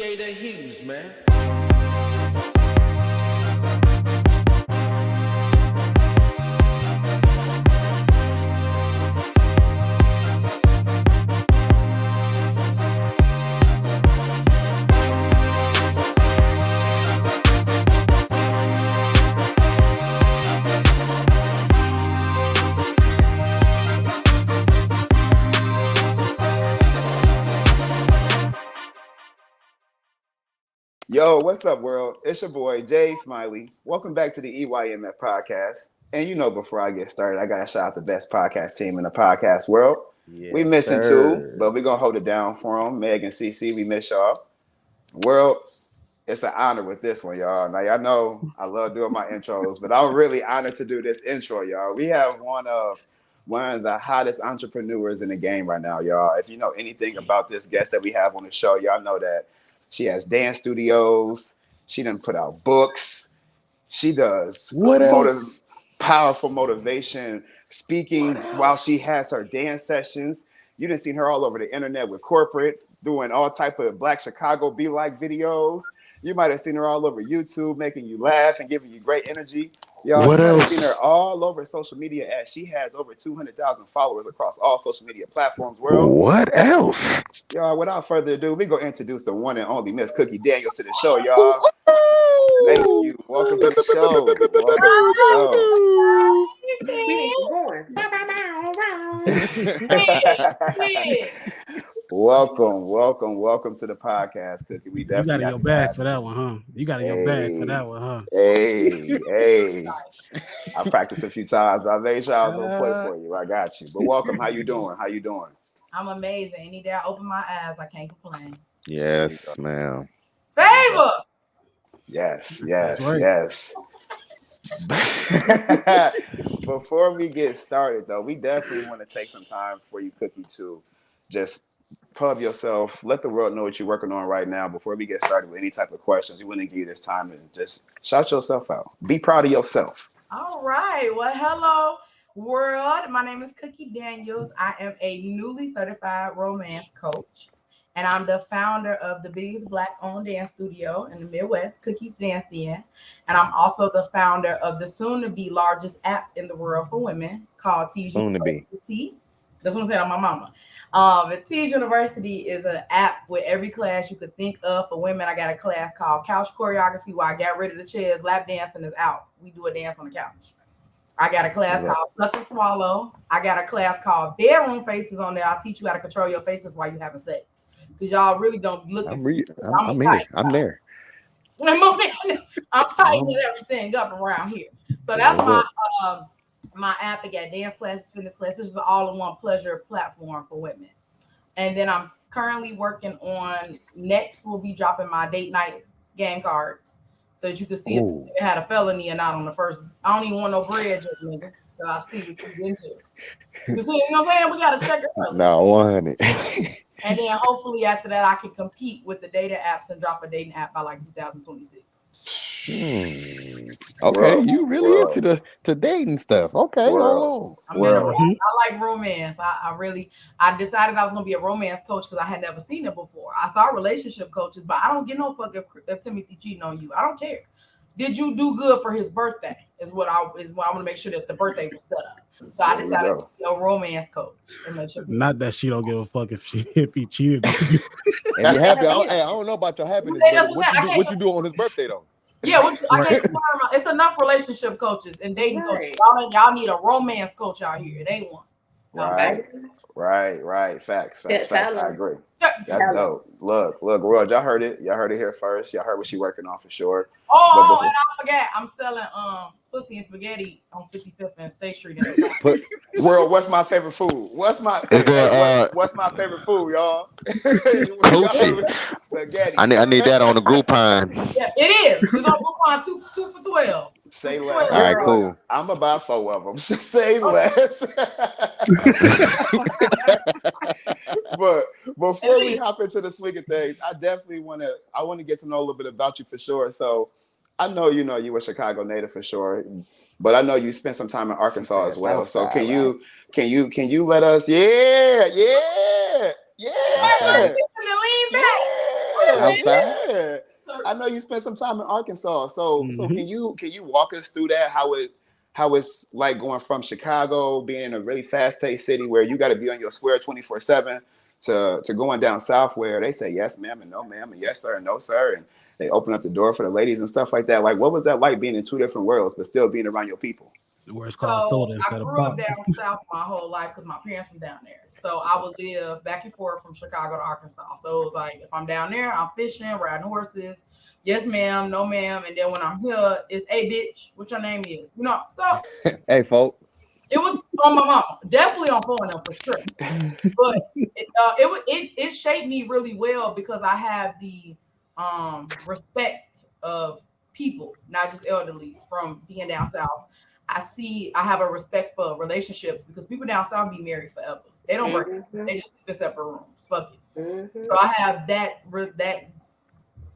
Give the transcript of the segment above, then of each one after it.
Creator Hughes, man. Yo, what's up, world? It's your boy, Jay Smiley. Welcome back to the EYMF podcast. And you know, before I get started, I got to shout out the best podcast team in the podcast world. We missing two, but we're going to hold it down for them. Meg and CC, we miss y'all. World, it's an honor with this one, y'all. Now, y'all know I love doing my intros, but I'm really honored to do this intro, y'all. We have one of the hottest entrepreneurs in the game right now, y'all. If you know anything about this guest that we have on the show, y'all know that she has dance studios. She done put out books. She does powerful motivation speaking while she has her dance sessions. You done seen her all over the internet with corporate, doing all type of Black Chicago Be Like videos. You might have seen her all over YouTube, making you laugh and giving you great energy. Y'all, you might have seen her all over social media as she has over 200,000 followers across all social media platforms. World. What else? Y'all, without further ado, we're going to introduce the one and only Miss Cookie Daniels to the show, y'all. Thank you. Welcome to the show. Welcome to the podcast, Cookie. We definitely you got in your bag for that one, huh? You got in your bag for that one, huh? Hey. I practiced a few times, but I made sure I was on point for you. I got you. But welcome. How you doing? I'm amazing. Any day I open my eyes, I can't complain. Yes, ma'am. Favor. Yes. Before we get started, though, we definitely want to take some time for you, Cookie, to just pub yourself. Let the world know what you're working on right now. Before we get started with any type of questions, we want to give you this time and just shout yourself out. Be proud of yourself. All right. Well, hello, world. My name is Kookie Daniels. I am a newly certified romance coach, and I'm the founder of the biggest Black-owned dance studio in the Midwest, Cookie's Dance Den. And I'm also the founder of the soon-to-be largest app in the world for women called Tease University. That's what I'm saying on my mama. Tease University is an app with every class you could think of for women. I got a class called Couch Choreography, where I got rid of the chairs. Lap dancing is out. We do a dance on the couch. I got a class called Suck and Swallow. I got a class called Bedroom Faces on there. I'll teach you how to control your faces while you having sex. Because y'all really don't look at me. I'm there. I'm tightening everything up around here. So that's my app. I got dance classes, fitness classes. This is an all-in-one pleasure platform for women. And then I'm currently working on, next we'll be dropping my date night game cards so that you can see if you had a felony or not on the first. I don't even want no bread, just nigga. So I see what you're into. You see, you know what I'm saying? We got to check it out. No, 100. And then hopefully after that, I can compete with the data apps and drop a dating app by like 2026. Okay, you really into the dating stuff. Okay, I like romance. I decided I was gonna be a romance coach because I had never seen it before. I saw relationship coaches, but I don't get no fuck if Timothy cheating on you. I don't care. Did you do good for his birthday? Is what I want to make sure that the birthday was set up. So I decided to be a romance coach and make sure. Not that she don't give a fuck if he cheated on you. And you're happy. I don't know about your happiness. What you do on his birthday though? Yeah, it's enough relationship coaches and dating coaches. Y'all need a romance coach out here. It ain't one. Right. Facts. I agree. That's dope. Look, world, y'all heard it. Y'all heard it here first. Y'all heard what she working on for sure. Oh, and I forgot, I'm selling pussy and spaghetti on 55th and State Street. World, what's my favorite food? What's my favorite food, y'all? Spaghetti. I need that on the Groupon. Yeah, it is. It's on Groupon 2 for $12. Say less. All right, cool. I'm gonna buy 4 of them. Say less. But before we hop into the swing of things, I definitely want to get to know a little bit about you for sure. So I know you a Chicago native for sure, but I know you spent some time in Arkansas as well. So can you let us? Yeah. Outside. Yeah. I know you spent some time in Arkansas. So can you walk us through that? How it's like going from Chicago, being in a really fast-paced city where you got to be on your square 24/7 to going down south where they say yes, ma'am, and no, ma'am, and yes, sir, and no, sir, and they open up the door for the ladies and stuff like that. Like, what was that like being in two different worlds but still being around your people? Where it's called soda instead of pop. I grew up down south my whole life because my parents were down there. So I would live back and forth from Chicago to Arkansas. So it was like, if I'm down there, I'm fishing, riding horses. Yes, ma'am, no, ma'am. And then when I'm here, it's hey, bitch, what your name is? You know, so. Hey, folks. It was on my mom. Definitely on phone them for sure. But it shaped me really well because I have the respect of people, not just elderlies, from being down south. I have a respect for relationships because people down south be married forever. They don't work. They just live in separate rooms. Fuck it. So I have that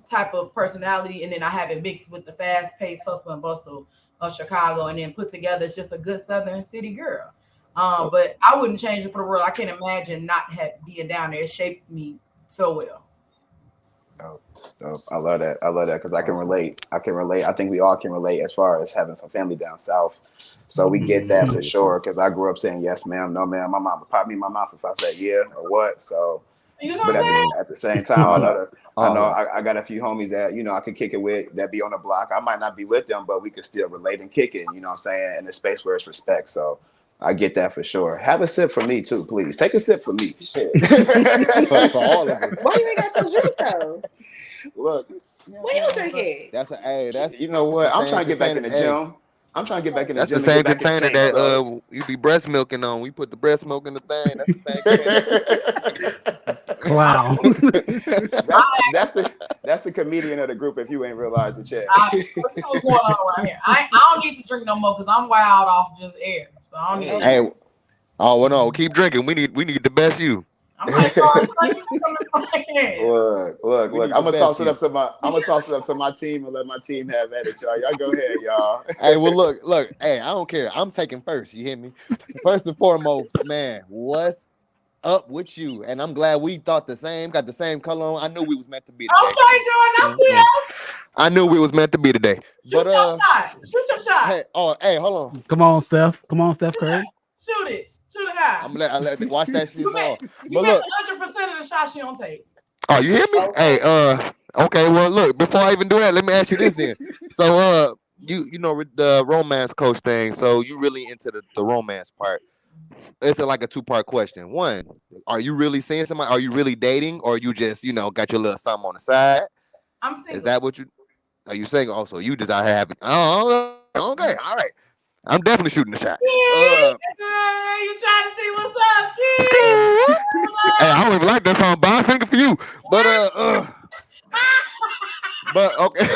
type of personality, and then I have it mixed with the fast-paced hustle and bustle of Chicago, and then put together it's just a good Southern city girl. But I wouldn't change it for the world. I can't imagine not being down there. It shaped me so well. I love that because I can relate. I think we all can relate as far as having some family down south. So we get that for sure. Because I grew up saying yes, ma'am, no, ma'am. My mom would pop me in my mouth if I said yeah or what. So, but at the same time, I got a few homies that I could kick it with that be on the block. I might not be with them, but we could still relate and kick it. You know what I'm saying? In a space where it's respect. So I get that for sure. Have a sip for me too, please. Take a sip for me. For all of us. Why you ain't got your drink though? Look, what you drinking? That's you know what? I'm trying to get back in the gym. I'm trying to get back in the gym. That's the same container that you be breast milking on. We put the breast milk in the thing. That's the same Clown. that's the comedian of the group. If you ain't realized it yet. What's going on right here? I don't need to drink no more because I'm wild off just air. So I don't need. Hey, oh well, no, keep drinking. We need the best you. I'm like, look. I'm gonna toss it up to my team and let my team have at it, y'all. Y'all go ahead, y'all. Hey, well, look. Hey, I don't care. I'm taking first. You hear me? First and foremost, man, what's up with you? And I'm glad we thought the same, got the same color on. I knew we was meant to be today. Okay, Jordan, I knew we was meant to be today. Shoot your shot. Hey, hold on. Come on, Steph Curry. Shoot it out. I'm gonna let watch that shit fall. You missed 100% of the shots you don't take. Oh, you hear me? Hey, okay. Well, look. Before I even do that, let me ask you this then. So, you know the romance coach thing. So you really into the romance part? It's like a 2-part question. One, are you really seeing somebody? Are you really dating, or you just got your little something on the side? I'm single. Is that what you? Are you single? Also, you just out here having? Oh, okay, all right. I'm definitely shooting the shot. You trying to see what's up, kid? Hey, I don't even like that song, but I'm singing for you. But okay.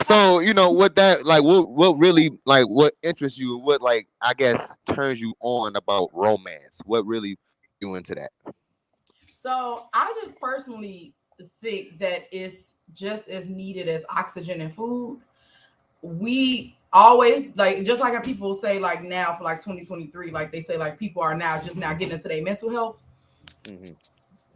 So what that like? What really like? What interests you? What I guess turns you on about romance? What really you into that? So I just personally think that it's just as needed as oxygen and food. We always just like people say now for 2023, they say people are now getting into their mental health. Mm-hmm.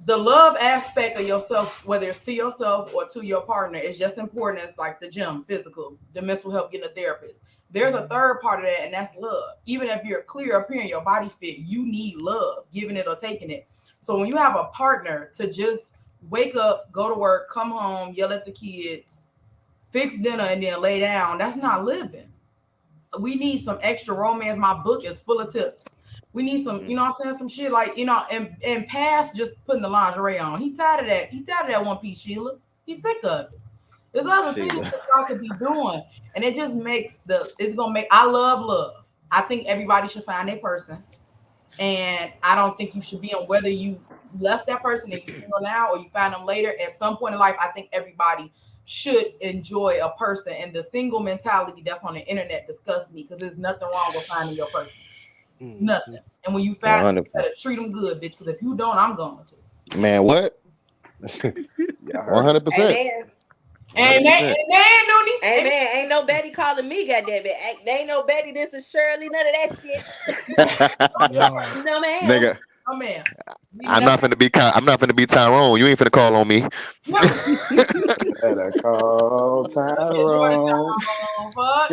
The love aspect of yourself, whether it's to yourself or to your partner, is just important as the gym, physical, the mental health, getting a therapist. There's a third part of that, and that's love. Even if you're clear up here in your body fit, you need love, giving it or taking it. So when you have a partner to just wake up, go to work, come home, yell at the kids, fix dinner, and then lay down, that's not living. We need some extra romance. My book is full of tips. We need some, some shit and past just putting the lingerie on. He tired of that. He tired of that one piece, Sheila. He's sick of it. There's other things that y'all could be doing. And it just makes I love love. I think everybody should find their person. And I don't think you should be on whether you left that person and you single now or you find them later. At some point in life, I think everybody should enjoy a person. And the single mentality that's on the internet disgusts me because there's nothing wrong with finding your person. Nothing. And when you find them, you gotta treat them good, bitch. Because if you don't, I'm going to. Man, what? 100%. Amen, Noonie. Amen. Ain't no Betty calling me, goddamn it. Ain't no Betty. This is Shirley. None of that shit. No, man. Nigga. Oh man. I'm not finna be Tyrone. You ain't finna call on me. Better call Tyrone. Fuck.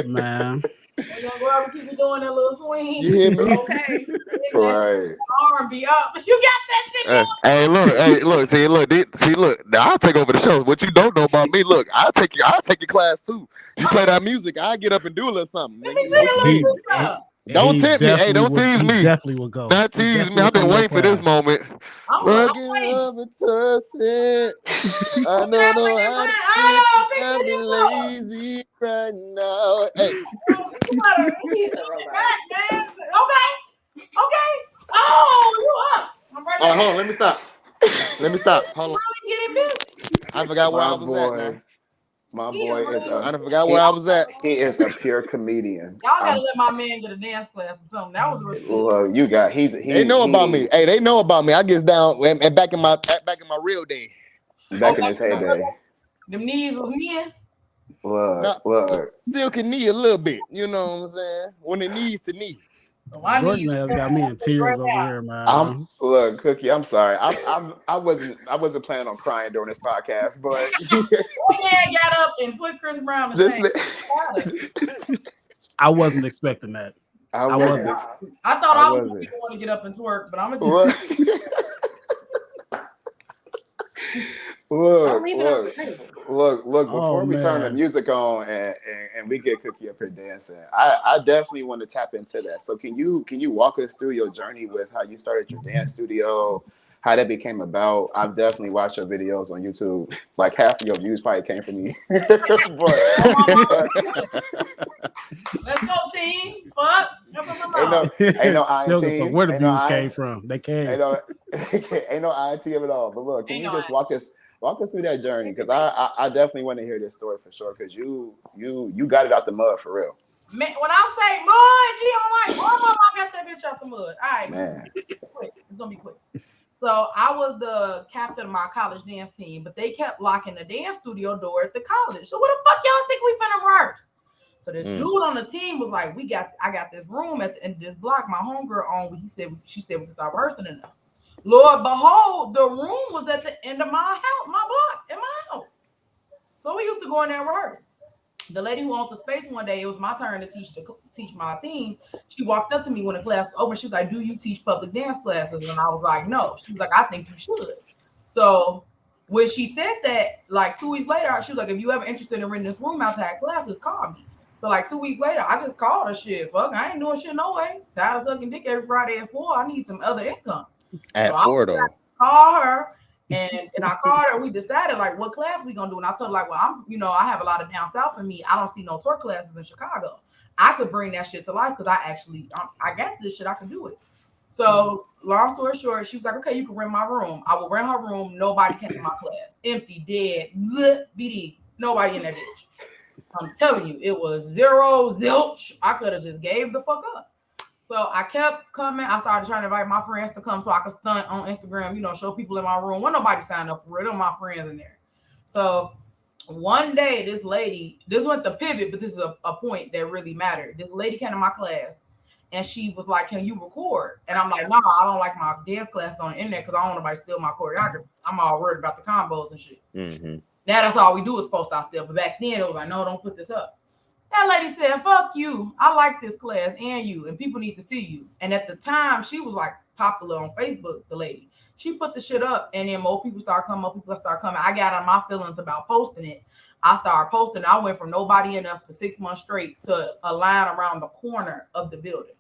Man. We're gonna go out and keep it doing that little swing. You hear me? Okay. Right. Arm be up. You got that shit going. Hey, look, look. Now I'll take over the show. What you don't know about me, look, I'll take your class too. You play that music, I get up and do a little something. Let me see a little bit. Don't tempt me. Hey, don't tease me. Definitely would go. Don't tease me. I've been waiting for this moment. I'm Working waiting. over to I don't know how to sit. I've been lazy right now. Hey, He's a robot. Okay. Oh, you up? I'm right back. hold on. Let me stop. Hold on. Getting busy. I forgot where I My was at now. boy. My boy is I done forgot where I was at. he is a pure comedian. Y'all gotta let my man get a dance class or something. That was really cool. Well, you got They know about me. Hey, they know about me. I get down and back in my real day. Back in his heyday. Them knees was kneeing. Look. Still can knee a little bit. You know what I'm saying? When it needs to knee. Jordan has got me in tears over here, man. Look, Cookie, I'm sorry. I wasn't planning on crying during this podcast, but one man got up and put Chris Brown to shame. I wasn't expecting that. I wasn't. I thought I was going to get up and twerk, but I'm gonna just Look, before we turn the man. music on and we get Cookie up here dancing, I definitely want to tap into that. So can you walk us through your journey with how you started your dance studio, how that became about? I've definitely watched your videos on YouTube. Like half of your views probably came from me. let's go, team. Fuck. Ain't no INT. Where the views came from? They came. Ain't no INT of it all. But look, can you just walk us through that journey? Because I definitely want to hear this story for sure. Because you got it out the mud for real. Man, when I say mud, I'm like, I got that bitch out the mud. All right, man. Quick. It's gonna be quick. So I was the captain of my college dance team, but they kept locking the dance studio door at the college. So what the fuck y'all think we finna rehearse? So this dude on the team was like, I got this room at the end of this block. My homegirl on. She said we can start rehearsing in there. Lord behold, the room was at the end of my house, my block, in my house. So we used to go in there and rehearse. The lady who owned the space one day, it was my turn to teach my team. She walked up to me when the class was open. She was like, "Do you teach public dance classes?" And I was like, "No." She was like, "I think you should." So when she said that, like 2 weeks later, she was like, "If you ever interested in renting this room out to have classes, call me." So like 2 weeks later, I just called her. Shit, fuck, I ain't doing shit no way. Tired of sucking dick every Friday at 4. I need some other income. At 4 though. Call her. And I called her. We decided like what class we gonna do, and I told her like, well, I have a lot of down south in me. I don't see no twerk classes in Chicago. I could bring that shit to life because I got this shit. I can do it. So long story short, she was like, okay, you can rent my room. I will rent her room. Nobody came to my class. Empty, dead, BD. Nobody in that bitch. I'm telling you, it was zero zilch. I could have just gave the fuck up. So I kept coming. I started trying to invite my friends to come so I could stunt on Instagram, show people in my room. Wasn't nobody signed up for it. My friends in there. So one day, this lady, this wasn't the pivot, but this is a point that really mattered. This lady came to my class and she was like, "Can you record?" And I'm like, "No, I don't like my dance class on the internet because I don't want nobody steal my choreography. I'm all worried about the combos and shit." Mm-hmm. Now that's all we do is post our stuff. But back then it was like, "No, don't put this up." That lady said, "Fuck you. I like this class and you, and people need to see you." And at the time, she was like popular on Facebook, the lady. She put the shit up, and then more people start coming, I got on my feelings about posting it. I started posting. I went from nobody enough to 6 months straight to a line around the corner of the building.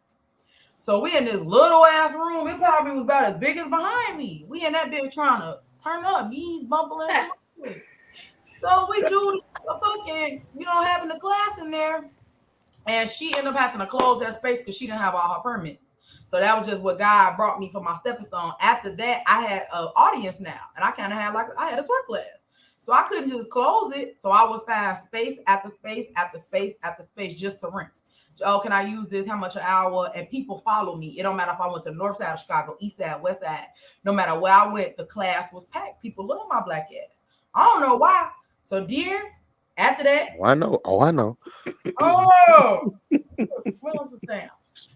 So we in this little ass room. It probably was about as big as behind me. We in that bitch trying to turn up, knees bumping. So we do a fucking, having a class in there. And she ended up having to close that space because she didn't have all her permits. So that was just what God brought me for my stepping stone. After that, I had an audience now. And I kind of had I had a twerk class. So I couldn't just close it. So I would find space after space after space after space just to rent. Oh, can I use this? How much an hour? And people follow me. It don't matter if I went to the north side of Chicago, east side, west side. No matter where I went, the class was packed. People love my black ass. I don't know why. So dear, after that. Oh, I know. Oh, what was the thing?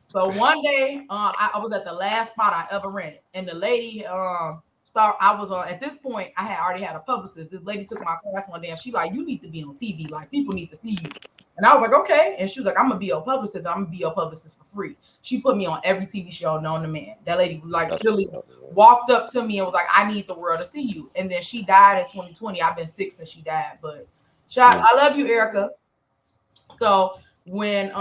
So one day, I was at the last spot I ever rented, and the lady, I was on. At this point, I had already had a publicist. This lady took my class one day, and she's like, "You need to be on TV. Like people need to see you." And I was like, "Okay." And she was like, "I'm gonna be your publicist. I'm gonna be your publicist for free." She put me on every TV show known to man. That lady really walked up to me and was like, "I need the world to see you." And then she died in 2020. I've been sick since she died, but I love you, Erica. So when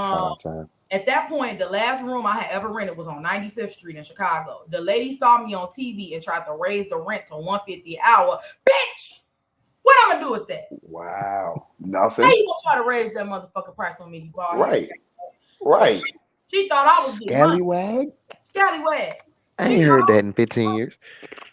at that point, the last room I had ever rented was on 95th Street in Chicago. The lady saw me on TV and tried to raise the rent to $150 an hour. Bitch, what I'm gonna do with that? Wow, nothing. How you gonna try to raise that motherfucking price on me? You bald right. So she thought I was scallywag. Scallywag. I ain't heard that in 15 years.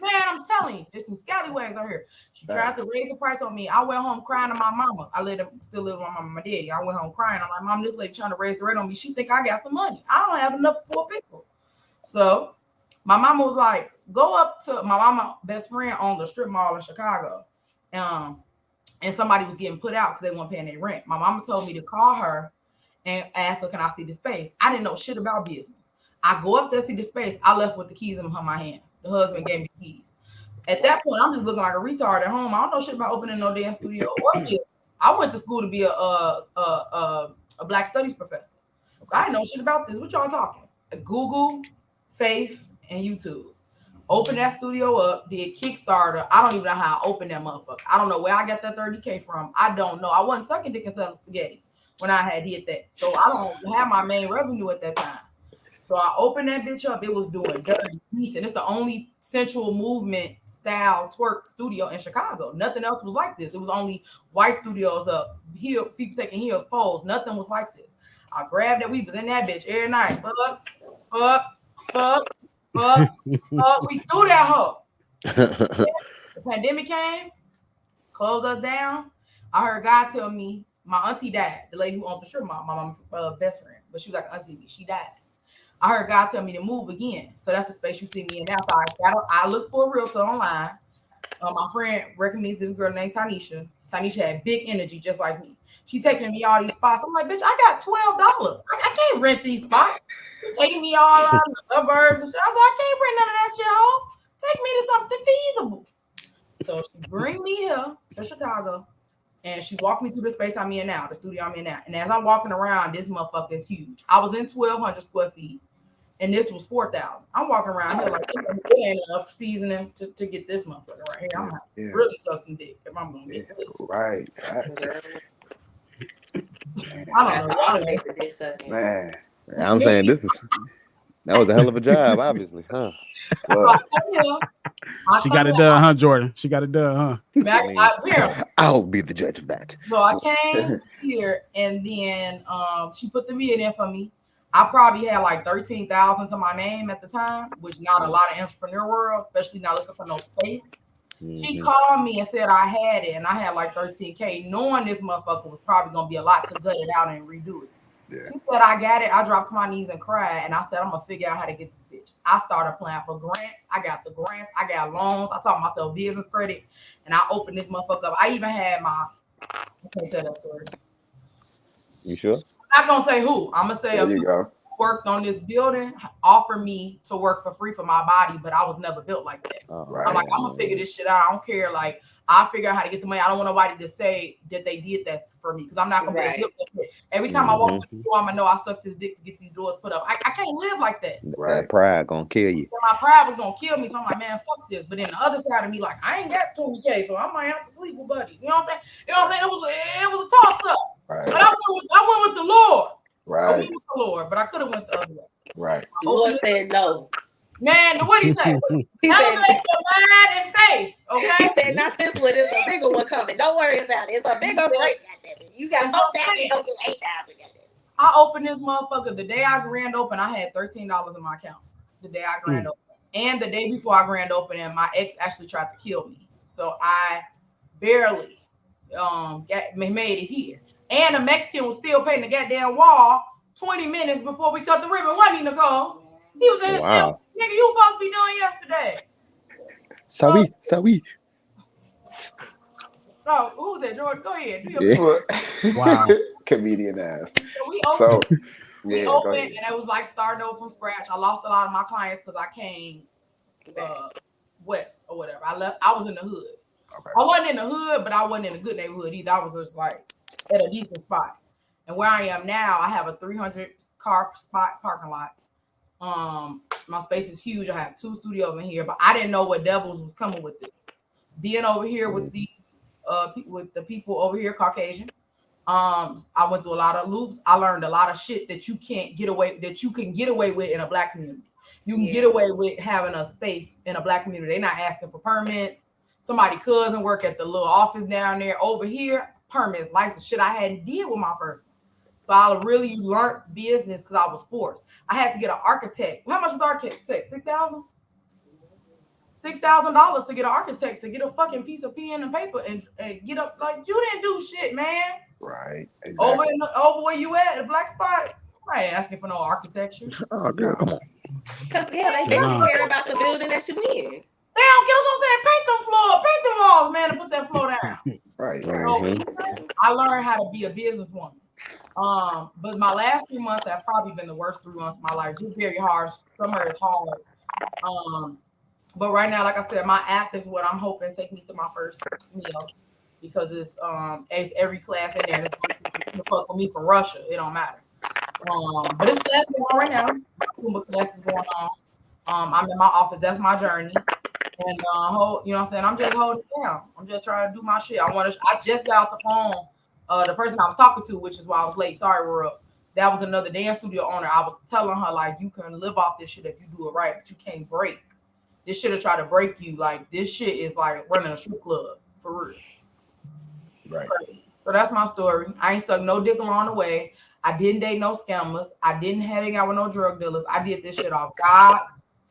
Man, I'm telling you, there's some scallywags out here. She tried to raise the price on me. I went home crying to my mama. I still live with my mama and my daddy. I went home crying. I'm like, Mom, this lady trying to raise the rent on me. She think I got some money. I don't have enough for people. So my mama was like, go up to my mama best friend on the strip mall in Chicago. And somebody was getting put out because they weren't paying their rent. My mama told me to call her and ask her, can I see the space? I didn't know shit about business. I go up there, see the space. I left with the keys in my hand. The husband gave me the keys. At that point, I'm just looking like a retard at home. I don't know shit about opening no damn studio or business. I went to school to be a Black Studies professor. So I didn't know shit about this. What y'all talking? Google, Faith, and YouTube. Open that studio up, did Kickstarter. I don't even know how I opened that motherfucker. I don't know where I got that 30K from. I don't know. I wasn't sucking dick and selling spaghetti when I had hit that. So I don't have my main revenue at that time. So I opened that bitch up. It was doing dirty, decent. It's the only sensual movement style twerk studio in Chicago. Nothing else was like this. It was only white studios up, people taking heels, poles. Nothing was like this. I grabbed that. We was in that bitch every night. Fuck. We threw that hoe. The pandemic came, closed us down. I heard God tell me my auntie died. The lady who owned the strip mall, my mom's best friend, but she was like an auntie. She died. I heard God tell me to move again. So that's the space you see me in now. So I look for a realtor online. My friend recommends this girl named Tanisha. Tanisha had big energy just like me. She's taking me all these spots. I'm like, bitch, I got $12. I can't rent these spots. You're taking me all out in the suburbs and shit. I was like, I can't rent none of that shit, ho. Take me to something feasible. So she bring me here to Chicago. And she walked me through the space I'm in now, the studio I'm in now. And as I'm walking around, this motherfucker is huge. I was in 1,200 square feet. And this was 4,000. I'm walking around here like it ain't enough seasoning to get this motherfucker right here. I'm gonna really suck some dick if I'm gonna get this. Right. I don't know. Man. I'm saying that was a hell of a job, obviously, huh? She got it done, huh, Jordan? She got it done, huh? I'll be the judge of that. So I came here, and then she put the bid in for me. I probably had like 13,000 to my name at the time, which not a lot of entrepreneur world, especially not looking for no space. Mm-hmm. She called me and said I had it, and I had like 13K, knowing this motherfucker was probably gonna be a lot to gut it out and redo it. Yeah. She said I got it. I dropped to my knees and cried, and I said I'm gonna figure out how to get this bitch. I started applying for grants. I got the grants. I got loans. I taught myself business credit, and I opened this motherfucker up. I even had I can't tell that story. You sure? I'm not gonna say who. I'm gonna say there you go. Worked on this building, offered me to work for free for my body, but I was never built like that. Right. I'm like, I'm gonna figure this shit out. I don't care. Like, I figure out how to get the money. I don't want nobody to say that they did that for me because I'm not gonna be able to. Every time I walk through the door, I'm gonna know I sucked his dick to get these doors put up. I can't live like that. Right. That pride gonna kill you. My pride was gonna kill me. So I'm like, man, fuck this. But then the other side of me, like, I ain't got 20K, so I might have to sleep with buddy. You know what I'm saying? You know what I'm saying? It was a toss up. Right. But I went with the Lord. Right. I went with the Lord, but I could have went the other way. Right. The Lord said no. Man, what did he say? He said, elevate your mind and faith. Okay. He said, not this one. There's a bigger one coming. Don't worry about it. It's a bigger break. You got so savvy. Don't get 8,000. I opened this motherfucker the day I grand opened. I had $13 in my account. The day I grand opened, and the day before I grand opened, and my ex actually tried to kill me. So I barely made it here. And the Mexican was still painting the goddamn wall 20 minutes before we cut the ribbon. Wasn't he, Nicole? He was in his still. Nigga, you supposed to be doing yesterday. Sorry. Oh, who's that, Jordan? Go ahead. Do your wow. Comedian ass. So We opened and it was like starting over from scratch. I lost a lot of my clients because I came west or whatever. I was in the hood. Okay. I wasn't in the hood, but I wasn't in a good neighborhood either. I was just like at a decent spot. And where I am now, I have a 300 car spot parking lot. My space is huge. I have 2 studios in here, but I didn't know what devils was coming with this. Being over here with these with the people over here, Caucasian. I went through a lot of loops. I learned a lot of shit that you can get away with in a black community. You can get away with having a space in a black community. They're not asking for permits. Somebody cousin work at the little office down there. Over here, permits, license, shit I hadn't did with my first one. So I really learned business because I was forced. I had to get an architect. How much was the architect? $6,000? $6,000 to get an architect to get a fucking piece of pen and paper and get up. Like, you didn't do shit, man. Right. Exactly. Over where you at, the black spot. I ain't asking for no architecture. Oh, girl, come on. Because they barely care about the building that you in. They don't get what I'm saying. Paint them walls, man, and put that floor down. Right. So I learned how to be a businesswoman. But my last 3 months have probably been the worst 3 months of my life. Just very hard. Summer is hard. But right now, like I said, my app is what I'm hoping take me to my first meal because it's every class in there. It's fuck with me from Russia. It don't matter. But it's class going on right now. Kumba class is going on. I'm in my office. That's my journey. And you know what I'm saying? I'm just holding it down. I'm just trying to do my shit. I just got off the phone. The person I was talking to, which is why I was late. Sorry, we're up. That was another dance studio owner. I was telling her, like, you can live off this shit if you do it right, but you can't break. This shit will try to break you. Like, this shit is like running a strip club for real. Right. So that's my story. I ain't stuck no dick along the way. I didn't date no scammers. I didn't hang out with no drug dealers. I did this shit off God,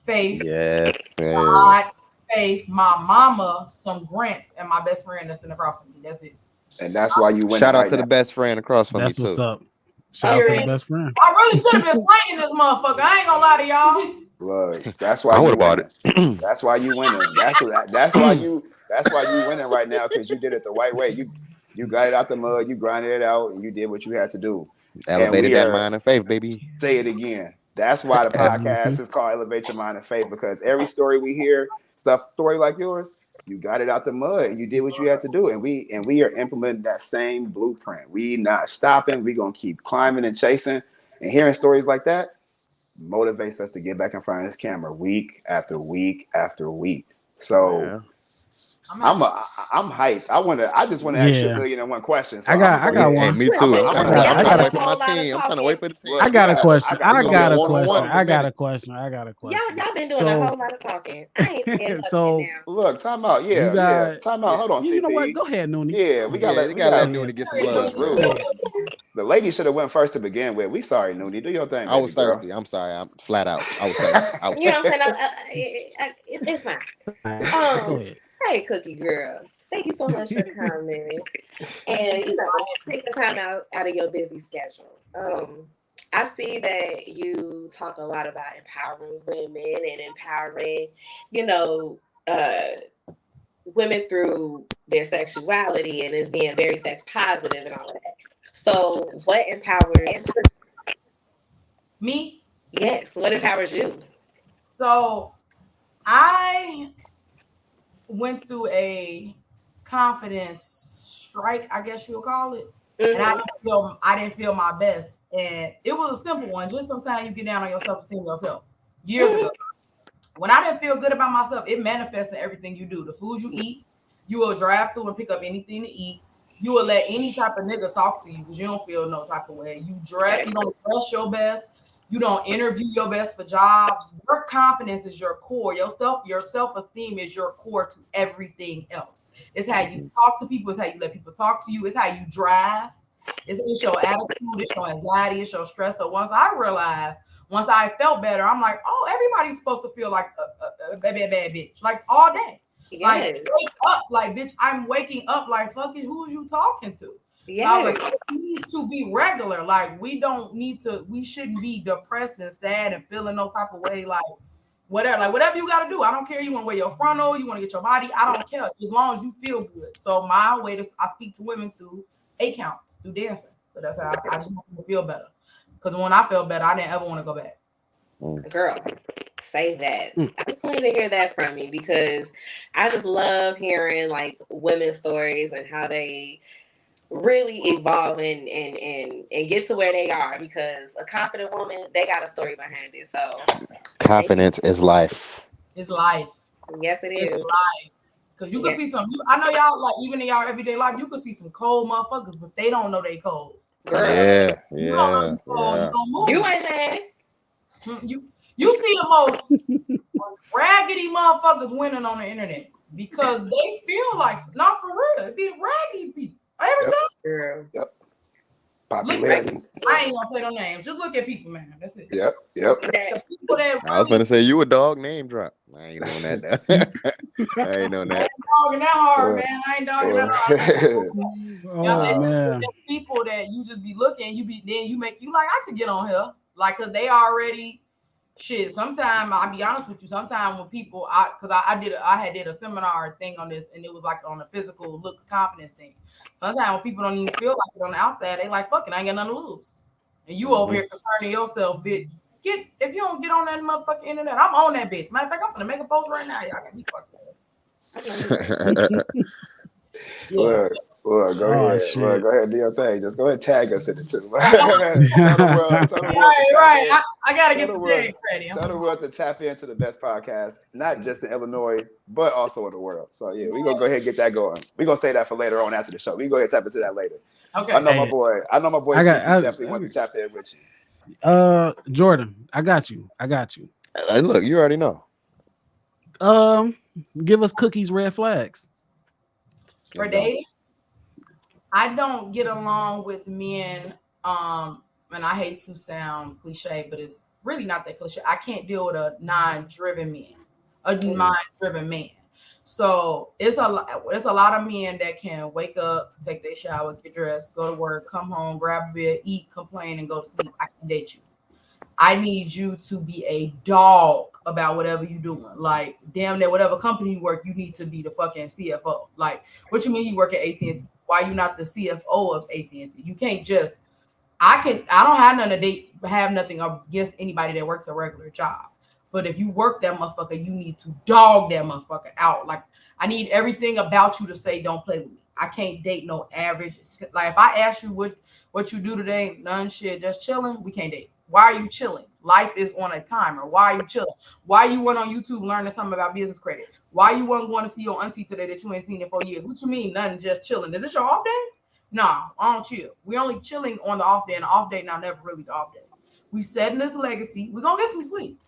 faith. Yes. God, faith, my mama, some grants, and my best friend that's in the across from me. That's it. And that's why you went. Shout out to the best friend across from me too. That's what's up. Shout out to the best friend. I really could have been slanging this motherfucker. I ain't gonna lie to y'all. Look, that's why you winning. That's why you winning. That's why you winning right now because you did it the right way. You got it out the mud. You grinded it out, and you did what you had to do. Elevated that mind and faith, baby. Say it again. That's why the podcast is called Elevate Your Mind and Faith, because every story we hear, story like yours, you got it out the mud and you did what you had to do. And we are implementing that same blueprint. We not stopping. We're gonna keep climbing and chasing. And hearing stories like that motivates us to get back in front of this camera week after week after week. So I'm hyped. I just want to ask you a million and one questions. So I got one. Hey, me too. I'm trying to wait for my team. I'm trying to wait for the team. I got a question. I got a question. Y'all been doing a whole lot of talking. I ain't scared so look, time out. Yeah. Time out. Hold on. You know what? Go ahead, Noonie. Yeah, we got to let Noonie get some love. The lady should have went first to begin with. We sorry, Noonie. Do your thing. I was thirsty. I'm sorry. I'm flat out. I was thirsty. You know what I'm saying? It's fine. Hey, Cookie girl. Thank you so much for coming. And, take the time out of your busy schedule. I see that you talk a lot about empowering women and empowering, women through their sexuality and as being very sex positive and all of that. So what empowers me? Yes. What empowers you? So I went through a confidence strike, I guess you'll call it. Mm-hmm. And I didn't feel my best. And it was a simple one. Just sometimes you get down on your self-esteem yourself. Years ago. When I didn't feel good about myself, it manifests in everything you do. The food you eat, you will drive through and pick up anything to eat. You will let any type of nigga talk to you because you don't feel no type of way. You don't dress your best. You don't interview your best for jobs. Your confidence is your core. Your self-esteem is your core to everything else. It's how you talk to people. It's how you let people talk to you. It's how you drive. It's your attitude. It's your anxiety. It's your stress. So once I felt better, I'm like, oh, everybody's supposed to feel like a bad bitch, like all day. Yes. Like, wake up, like, bitch, I'm waking up like, fuck it, who's you talking to? Yeah, so like, it needs to be regular. Like, we shouldn't be depressed and sad and feeling no type of way. Like, whatever you got to do. I don't care. You want to wear your frontal, you want to get your body. I don't care as long as you feel good. So my way I speak to women through 8 counts, through dancing. So that's how I just want them to feel better. Because when I felt better, I didn't ever want to go back. Girl, say that. I just wanted to hear that from you because I just love hearing like women's stories and how they really evolve and get to where they are, because a confident woman, they got a story behind it. So confidence is life. It's life. Yes, it is. It's life. Because you can see some, I know y'all, like, even in y'all everyday life, you can see some cold motherfuckers, but they don't know they cold. Girl. Yeah. You don't know you cold, you gonna move. You ain't mad. You see the most raggedy motherfuckers winning on the internet because they feel like, not for real, it be raggedy people. Every time. Girl. Yep. Popularity. I ain't gonna say no names. Just look at people, man. That's it. Yep. The people that I was gonna say you a dog name drop. I ain't doing that. I ain't doing that. I ain't dogging that hard, man. I ain't dogging that hard. Oh man. People that you just be looking, you like, I could get on here, like, cause they already shit. Sometimes I'll be honest with you. Sometimes when people, I had did a seminar thing on this, and it was like on the physical looks confidence thing. Sometimes when people don't even feel like it on the outside, they like, fuck it, I ain't got nothing to lose. And you over here concerning yourself, bitch. If you don't get on that motherfucking internet, I'm on that bitch. Matter of fact, I'm gonna make a post right now. Y'all got me fucked up. Look, go ahead. Look, go ahead, do your thing. Just go ahead and tag us in it too. Tell the world right. I gotta get the tag ready. Tell the world to tap into the best podcast, not just in Illinois, but also in the world. So yeah, we're gonna go ahead and get that going. We're gonna say that for later on after the show. We can go ahead and tap into that later. Okay. I know my boy. I definitely want to tap in with you. Jordan, I got you. Look, you already know. Give us Cookie's red flags. For dating, I don't get along with men. And I hate to sound cliche, but it's really not that cliche. I can't deal with a non-driven man. So it's a lot of men that can wake up, take their shower, get dressed, go to work, come home, grab a beer, eat, complain, and go to sleep. I can date you. I need you to be a dog about whatever you're doing. Like, damn near whatever company you work, you need to be the fucking CFO. Like, what you mean you work at AT&T? Why you not the CFO of AT&T? You can't just, I don't have nothing to date, have nothing against anybody that works a regular job. But if you work that motherfucker, you need to dog that motherfucker out. Like, I need everything about you to say, don't play with me. I can't date no average. Like, if I ask you what you do today, none shit, just chilling, we can't date. Why are you chilling? Life is on a timer. Why are you chilling? Why you went on YouTube learning something about business credit? Why you wasn't going to see your auntie today that you ain't seen in 4 years? What you mean, nothing, just chilling? Is this your off day? No, I don't chill. We only chilling on the off day, and the off day now never really the off day. We setting this legacy. We're going to get some sleep.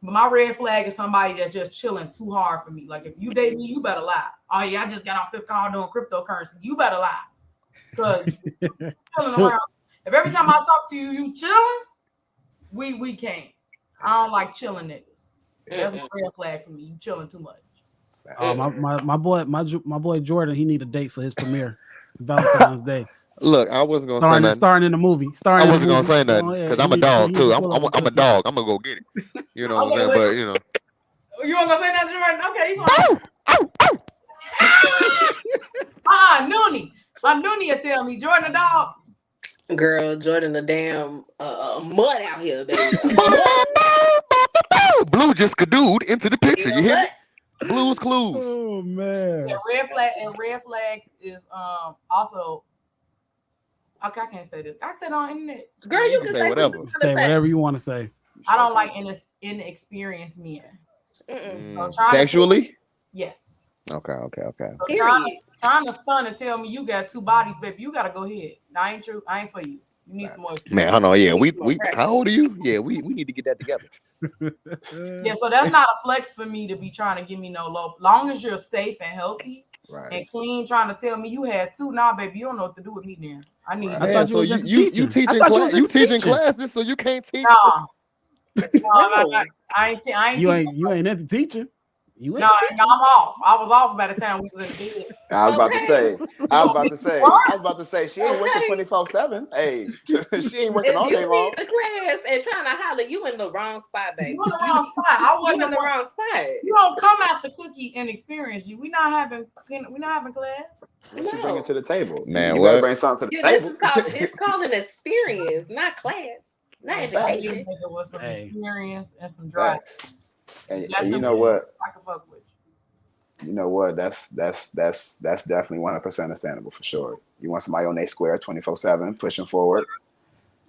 But my red flag is somebody that's just chilling too hard for me. Like, if you date me, you better lie. Oh, yeah, I just got off this call doing cryptocurrency. You better lie. Because chilling around. If every time I talk to you, you chilling, we can't. I don't like chilling niggas. That's a red flag for me. You chilling too much. My boy Jordan, he need a date for his premiere, Valentine's Day. Look, I wasn't gonna say nothing. Starring in the movie. I wasn't gonna say nothing because I'm a dog too. I'm a dog. I'm gonna go get it. You know what I'm saying? But you know, you weren't gonna say nothing, Jordan? Okay, Noonie. My Noonie will tell me, Jordan the dog. Girl, Jordan the damn mud out here, baby. Blue just cadooed into the picture. You hear me? Blue's Clues. Oh man. And red flags is also. Okay, I can't say this. I said on internet. Girl, you can say whatever. Say whatever you want to say. I don't like inexperienced men. Sexually? Yes. Okay. So trying to stun and tell me you got two bodies, baby. You gotta go ahead. That ain't true. I ain't for you. You need some more. Man, I don't know. Yeah, we how old are you? Yeah, we need to get that together. Yeah, so that's not a flex for me to be trying to give me no low. Long as you're safe and healthy and clean, trying to tell me you had two. Nah, baby, you don't know what to do with me now. I need. I thought you teaching classes, so you can't teach. I ain't. You ain't into teaching. No, I'm off. I was off by the time we was in the bed. I was about to say, she ain't working 24/7. Hey, she ain't working all day long. If you the class and trying to holler, you in the wrong spot, baby. You in the wrong spot. I wasn't in the wrong spot. You don't come after Cookie and experience you. We not having class. What you bring it to the table, man? You gotta bring something to the table. It's called an experience, not class. Not Education education. with some experience and some drive. Facts. And you know what? I can fuck with You know what? That's definitely 100% understandable for sure. You want somebody on their square 24/7, pushing forward,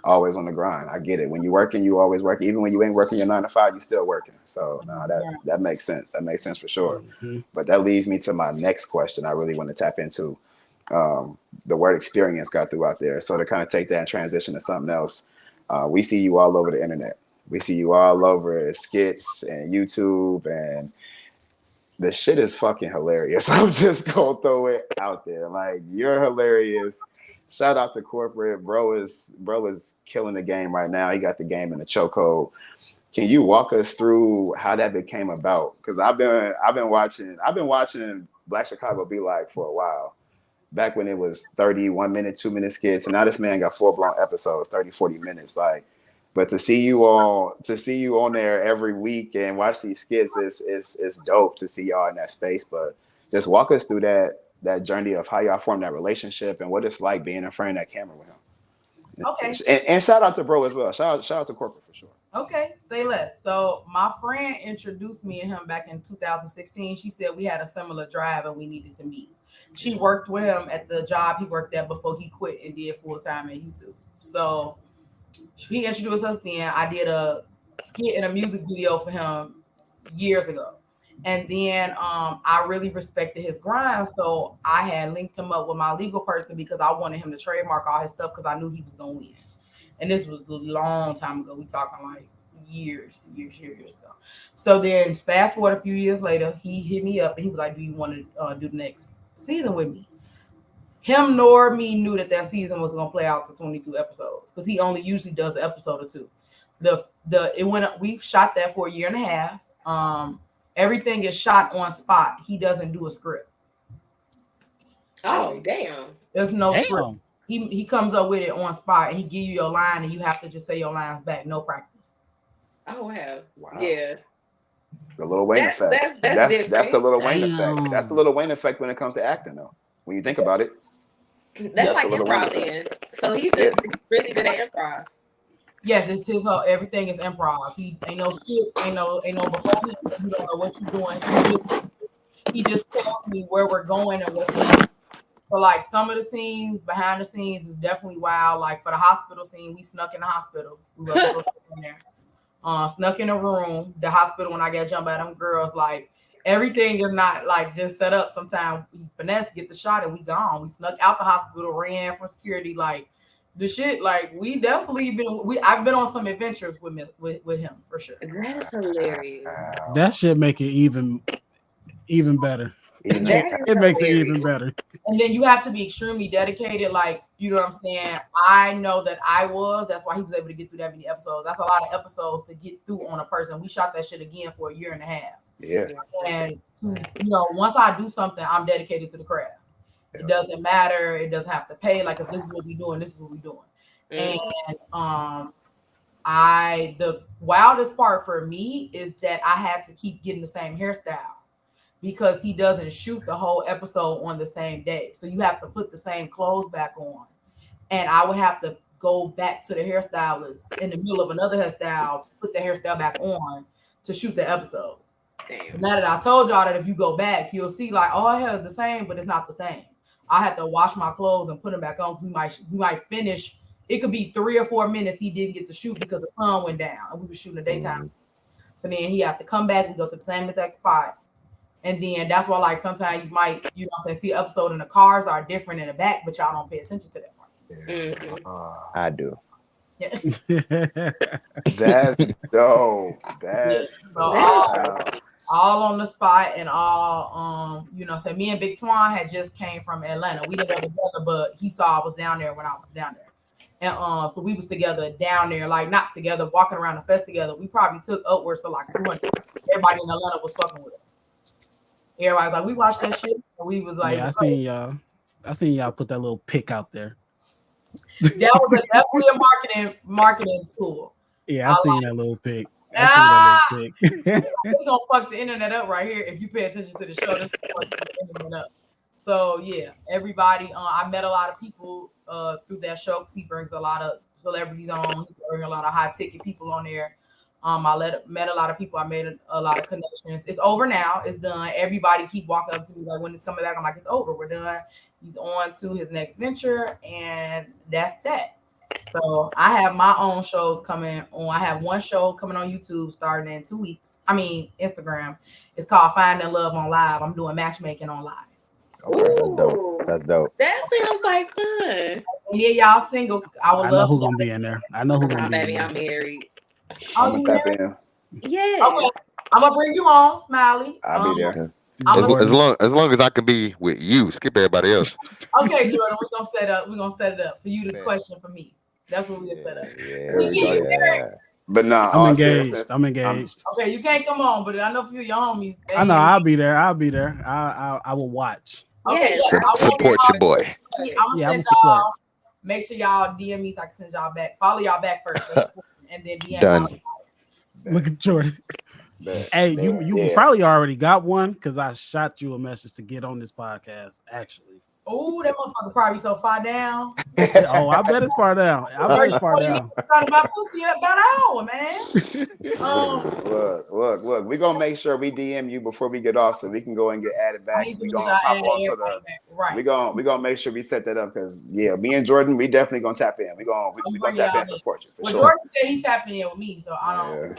always on the grind. I get it. When you're working, you always work. Even when you ain't working your 9 to 5, you still working. So no, that makes sense. That makes sense for sure. Mm-hmm. But that leads me to my next question. I really want to tap into. The word experience got through out there. So to kind of take that and transition to something else, we see you all over the internet. We see you all over skits and YouTube, and the shit is fucking hilarious. I'm just gonna throw it out there. Like, you're hilarious. Shout out to corporate. Bro is killing the game right now. He got the game in the chokehold. Can you walk us through how that became about? Because I've been watching Black Chicago Be Like for a while. Back when it was 31 minute, 2 minute skits, and now this man got full-blown episodes, 30, 40 minutes. Like, but to see you on there every week and watch these skits is dope to see y'all in that space. But just walk us through that journey of how y'all formed that relationship and what it's like being in front of that camera with him. Okay. And shout out to bro as well. Shout out to corporate for sure. Okay, say less. So my friend introduced me and him back in 2016. She said we had a similar drive and we needed to meet. She worked with him at the job he worked at before he quit and did full time at YouTube. So he introduced us then. I did a skit and a music video for him years ago. And then I really respected his grind. So I had linked him up with my legal person because I wanted him to trademark all his stuff because I knew he was going to win. And this was a long time ago. We talking like years ago. So then fast forward a few years later, he hit me up and he was like, do you want to do the next season with me? Him nor me knew that season was going to play out to 22 episodes because he only usually does an episode or two. We shot that for a year and a half. Everything is shot on spot. He doesn't do a script. Oh, damn. There's no script. He comes up with it on spot and he give you your line and you have to just say your lines back. No practice. Oh, wow. Yeah. The Lil Wayne effect. That's the Lil Wayne effect. That's the Lil Wayne effect when it comes to acting, though. When you think about it. That's like improv then. So he's just really good at improv. Yes, it's his whole, everything is improv. He ain't no skit, ain't no before. You don't know what you're doing. He just tells me where we're going and what's happening. So like some of the scenes behind the scenes is definitely wild. Like for the hospital scene, we snuck in the hospital. We were in there. Snuck in a room, the hospital when I got jumped by them girls. Like everything is not like just set up. Sometimes we finesse, get the shot, and we gone. We snuck out the hospital, ran from security. Like the shit, like we definitely I've been on some adventures with him for sure. That's hilarious. That shit make it even better. It makes it even better. And then you have to be extremely dedicated. Like, you know what I'm saying? I know that that's why he was able to get through that many episodes. That's a lot of episodes to get through on a person. We shot that shit again for a year and a half. Yeah. And, once I do something, I'm dedicated to the craft. Yeah. It doesn't matter. It doesn't have to pay. Like, if this is what we're doing, this is what we're doing. Mm. And the wildest part for me is that I had to keep getting the same hairstyle. Because he doesn't shoot the whole episode on the same day. So you have to put the same clothes back on. And I would have to go back to the hairstylist in the middle of another hairstyle to put the hairstyle back on to shoot the episode. Damn. Now that I told y'all that if you go back, you'll see like all hair is the same, but it's not the same. I had to wash my clothes and put them back on because we might finish. It could be 3 or 4 minutes he didn't get to shoot because the sun went down and we were shooting the daytime. So then he had to come back. We go to the same exact spot. And then that's why, like, sometimes you might, see an episode and the cars are different in the back, but y'all don't pay attention to that part. Mm-hmm. I do. Yeah. That's dope. All on the spot and all, me and Big Twan had just came from Atlanta. We didn't go together, but he saw I was down there when I was down there. And so we was together down there, like not together, walking around the fest together. We probably took upwards to like 200. Everybody in Atlanta was fucking with us. Everybody's like, we watched that shit. And we was like, I seen y'all put that little pic out there. That was definitely a marketing tool. Yeah, I seen that little pic. It's gonna fuck the internet up right here if you pay attention to the show. This is fuck the internet up. So yeah, everybody. I met a lot of people through that show because he brings a lot of celebrities on. He brings a lot of high ticket people on there. Met a lot of people. I made a lot of connections. It's over now. It's done. Everybody keep walking up to me like, when it's coming back. I'm like, it's over. We're done. He's on to his next venture, and that's that. So I have my own shows coming on. I have one show coming on YouTube starting in 2 weeks. I mean, Instagram. It's called Finding Love on Live. I'm doing matchmaking on live. Okay, that's dope. That's dope. That sounds like fun. Yeah, y'all single. I would I know love who's gonna be in there. I know who's gonna be in Baby, there. I'm married. I'm gonna tap in. Yes. Okay. I'm gonna bring you on, Smiley. I'll be there. As long as I can be with you, skip everybody else. Okay, Jordan, we're gonna set it up for you to question for me. That's what we'll set up. Yeah. But nah, I'm engaged. I'm engaged. Okay, you can't come on, but I know a few of your homies. I know. I'll be there. I will watch. Okay, Support your boy. I'm gonna send y'all. Make sure y'all DM me so I can send y'all back. Follow y'all back first, and then DM. Done. Look at Jordan. Hey, you probably already got one because I shot you a message to get on this podcast. Actually. Oh, that motherfucker probably so far down. Oh, I bet it's far down. I bet it's far down. Talking about pussy about an hour, man. Look. We're gonna make sure we DM you before we get off so we can go and get added back. We're gonna pop on to the right. We're gonna make sure we set that up because me and Jordan, we definitely gonna tap in. We're gonna tap in and support you for sure. Jordan said he tapping in with me, so I don't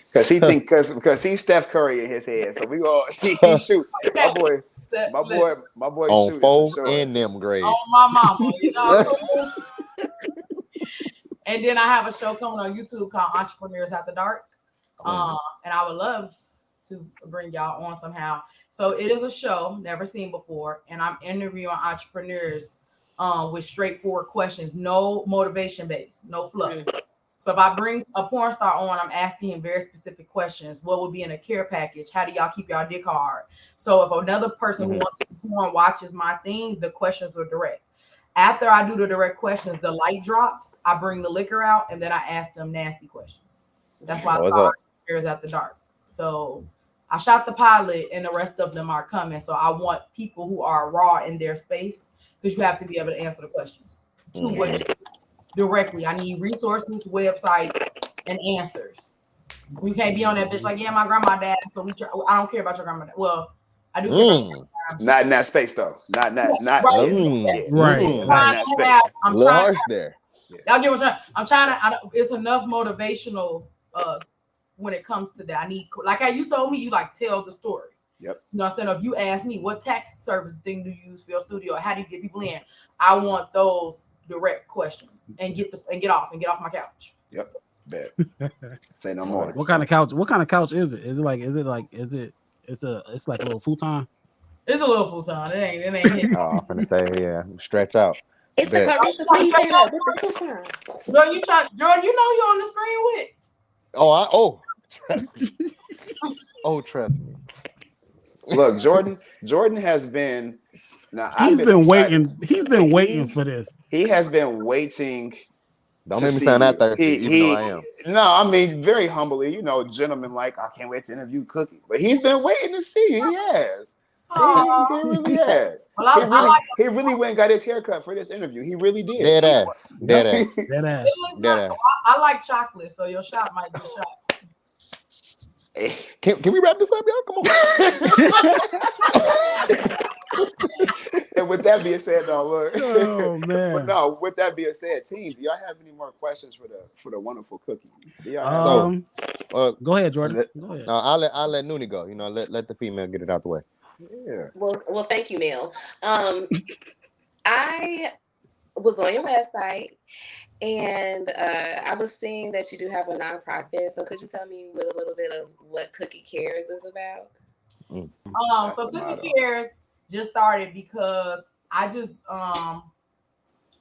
because he's Steph Curry in his head. So we gonna he shoot. My boy on four and them grades. On my mama. And then I have a show coming on YouTube called Entrepreneurs After Dark. And I would love to bring y'all on somehow. So it is a show never seen before, and I'm interviewing entrepreneurs with straightforward questions, no motivation based, no fluff. So if I bring a porn star on, I'm asking him very specific questions. What would be in a care package? How do y'all keep y'all dick hard? So if another person who wants to porn watches my thing, the questions are direct. After I do the direct questions, the light drops. I bring the liquor out, and then I ask them nasty questions. That's why I start Entrepreneurs After Dark. So I shot the pilot, and the rest of them are coming. So I want people who are raw in their space because you have to be able to answer the questions. Directly. I need resources, websites, and answers. You can't be on that bitch like, yeah, my grandma died, so I don't care about your grandma. Well, I do care about your grandma. Not in that space though. Not right. I'm trying there. Y'all get what I'm trying to. It's enough motivational when it comes to that. I need, like how you told me, you like tell the story. Yep. You know what I'm saying? If you ask me what tax service thing do you use for your studio, how do you get people in? I want those direct questions and get off my couch. Yep. Bet. Say no more. What kind of couch? What kind of couch is it? It's like a little futon? It's a little futon. It ain't. I'm gonna say stretch out. It's the cover. Jordan, you know you're on the screen with. Trust me. Look, Jordan has been. Now He's been waiting. He's been waiting for this. He has been waiting. Don't make me sound that thirsty. Even though I am. No, I mean very humbly. Gentleman like I can't wait to interview Cookie, but he's been waiting to see. He has. He really has. Well, he really went and got his haircut for this interview. He really did. Dead ass. I like chocolate, so your shot might be shot. Can we wrap this up, y'all? Come on. And with that being said, look. Oh man. But with that being said, team, do y'all have any more questions for the wonderful Cookie? Go ahead, Jordan. Go ahead. I'll let Noonie go. Let the female get it out the way. Yeah. Well, thank you, Mel. I was on your website and I was seeing that you do have a nonprofit. So could you tell me a little bit of what Cookie Cares is about? So Cookie Cares just started because I just I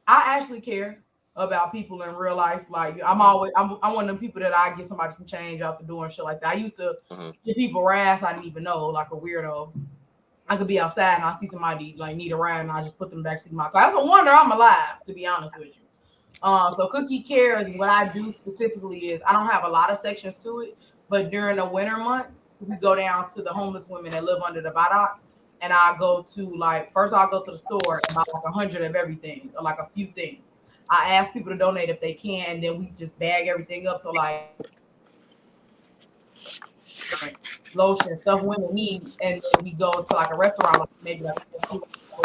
actually care about people in real life. Like I'm one of them people that I get somebody some change out the door and shit like that. I used to give people rides I didn't even know, like a weirdo. I could be outside and I see somebody like need a ride and I just put them back to my car. That's a wonder I'm alive, to be honest with you. So Cookie Cares, what I do specifically is I don't have a lot of sections to it, but during the winter months, we go down to the homeless women that live under the viaduct and I go to like first I'll go to the store and buy like 100 of everything or like a few things. I ask people to donate if they can, and then we just bag everything up. So like lotion, stuff women need, and then we go to like a restaurant, like maybe like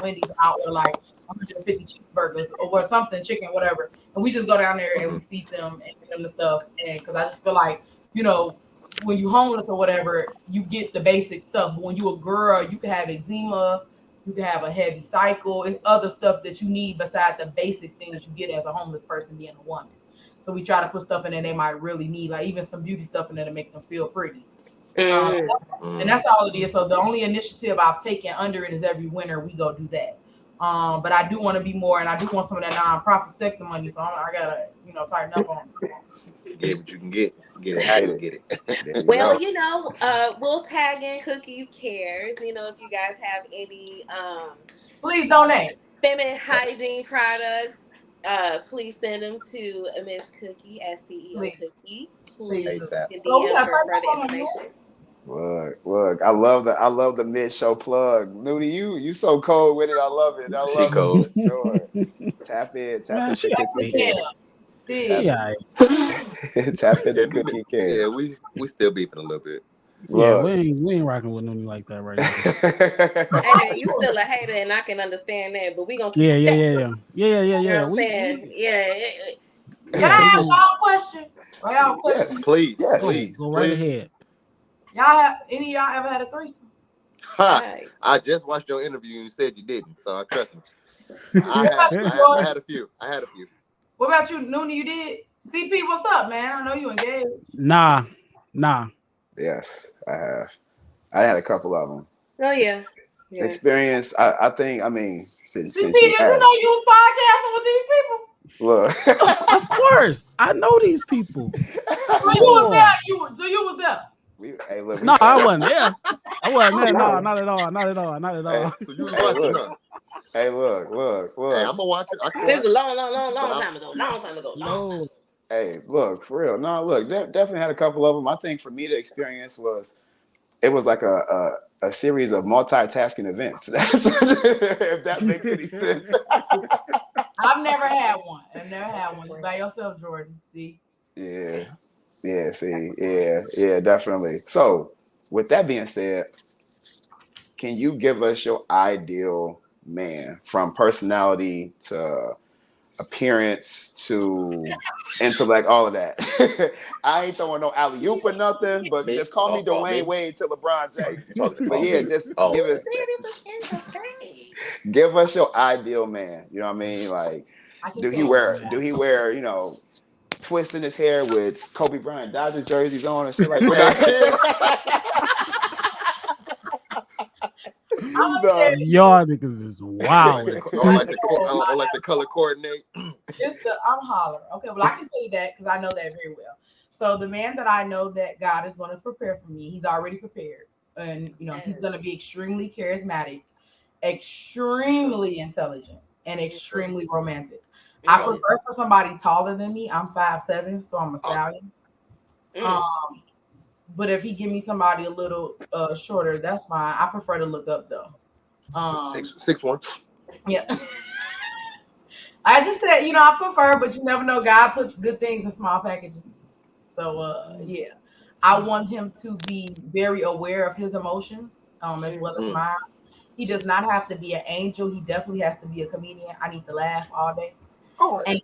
Wendy's, out or like 150 cheeseburgers or something, chicken, whatever, and we just go down there and we feed them and give them the stuff. And because I just feel like, you know, when you homeless or whatever, you get the basic stuff, but when you a girl, you can have eczema, you can have a heavy cycle. It's other stuff that you need besides the basic things you get as a homeless person being a woman. So we try to put stuff in there they might really need, like even some beauty stuff in there to make them feel pretty. And that's all it is. So the only initiative I've taken under it is every winter we go do that. But I do want to be more, and I do want some of that nonprofit sector money. So I gotta, you know, tighten up on it. Get what you can get it how you get it. Well, you know, we'll tag in Cookies Cares. You know, if you guys have any please donate feminine hygiene products, please send them to Miss Cookie, SCEO Cookie. Please DM for further information. Look, I love the mid-show plug. Nudie, you so cold with it. I love it. I love cold. It. Sure. Tap in. Tap into Cookie Care. Tap into Cookie Care. Yeah, we still beefing a little bit. Yeah, we ain't rocking with Nudie like that right now. Hey, you still a hater, and I can understand that, but we gonna keep yeah. You know what I'm saying? Can I ask y'all a question? Yes, please. Go right ahead. Y'all have any of y'all ever had a threesome? Right. I just watched your interview and you said you didn't, so I trust me. I had a few. What about you, Noonie? You did? CP, what's up, man? I know you engaged. Nah. Yes, I have. I had a couple of them. Oh yeah. Experience. I think. I mean, since CP, did you know you was podcasting with these people? Look, of course, I know these people. So you was there. No, I wasn't there. No, not at all. So you was watching, huh? Hey, look. Hey, I'm gonna watch it. This is a long time ago. Hey, look, for real. No, look, definitely had a couple of them. I think for me, the experience was like a series of multitasking events. If that makes any sense. I've never had one. You by yourself, Jordan. See? Yeah. Yeah, definitely. So, with that being said, can you give us your ideal man, from personality to appearance to intellect, all of that? I ain't throwing no alley-oop or nothing, but just call me Dwayne Wade to LeBron James. But yeah, just give us your ideal man. You know what I mean? Like, do he wear, you know, twisting his hair with Kobe Bryant Dodgers jerseys on and shit like that? Y'all niggas is wild. I like the color coordinate. I'm hollering. Okay, well, I can tell you that because I know that very well. So the man that I know that God is going to prepare for me, he's already prepared. And, you know, he's going to be extremely charismatic, extremely intelligent, and extremely romantic. I prefer for somebody taller than me. I'm 5'7", so I'm a stallion. But if he give me somebody a little shorter, that's fine. I prefer to look up though. 6'1". Yeah. I just said, you know, I prefer, but you never know. God puts good things in small packages. So yeah. I want him to be very aware of his emotions, as well as mine. He does not have to be an angel. He definitely has to be a comedian. I need to laugh all day. And